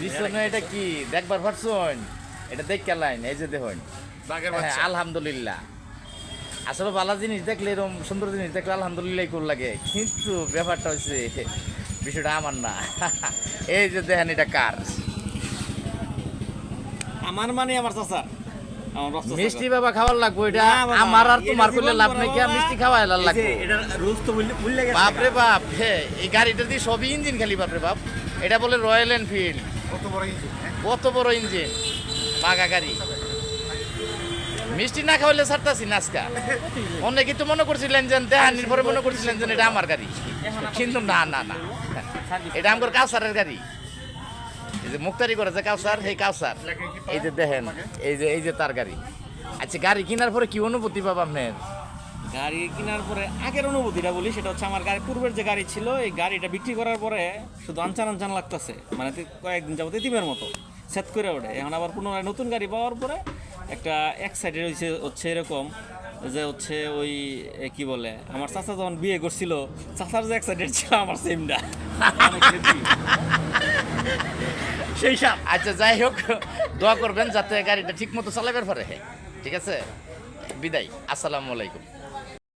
পিছনে এটা কি দেখবার পারছুন? এটা দেখ লাইন এই যে দেখুন। বাঘের হ্যাঁ, বাচ্চা। আলহামদুলিল্লাহ। আসলে ভালো জিনিস দেখলে এরকম সুন্দর জিনিস দেখলে আলহামদুলিল্লাহ কোন লাগে, কিন্তু ব্যাপারটা হচ্ছে বিষয়টা আমার না। এই যে দেখেন এটা কার আমার মানে আমার চাচা, আমার রক্ত চাচা। মিষ্টি বাবা খাওয়ার লাগবো এটা। না বাবা, আমার আর এটা তোমার করলে জীবন লাভ ভরা নাই, কি বাবা। মিষ্টি খাওয়াই এই যে লাগবে। এটা রোজ তো ভুলে গেছে। বাপরে বাপ, হ্যাঁ এই গাড়িটা দিয়ে সবই ইঞ্জিন খালি, বাপরে বাপ। এটা বলে রয়্যাল এনফিল্ড, কত বড় ইঞ্জিন, হ্যাঁ? কত বড় ইঞ্জিন, পাকা গাড়ি। মিষ্টি না খাওয়াইলে ছাড়তাছি না আজকা। অনেকে তো মনে করছিলেন যে দেহানির পরে মনে করছিলেন যে এটা আমার গাড়ি, কিন্তু না না না, এটা আমার কাউসারের গাড়ি। এই যে মুক্তারি করে যে কাউসার, সেই কাউসার এই যে দেখেন, এই যে তার গাড়ি। আচ্ছা, গাড়ি কেনার পরে কি অনুভূতি পাবো আপনার? গাড়ি কেনার পরে আগের অনুভূতিটা বলি, সেটা হচ্ছে আমার গাড়ি পূর্বের যে গাড়ি ছিল, এই গাড়িটা বিক্রি করার পরে শুধু আনচান আনচান লাগতেছে, মানে কয়েকদিন যাবত এতিমের মতো সেট করে ওঠে। এখন আবার পুনরায় নতুন গাড়ি পাওয়ার পরে একটা এক সাইডে হচ্ছে এরকম যে হচ্ছে ওই কি বলে, আমার চাচা যখন বিয়ে করছিল, চাচার যে এক সাইডের ছিল আমার সেমটা সেই সব। আচ্ছা, যাই হোক, দোয়া করবেন যাতে গাড়িটা ঠিক মতো চালাবার পারে। ঠিক আছে, বিদায়, আসসালামু আলাইকুম।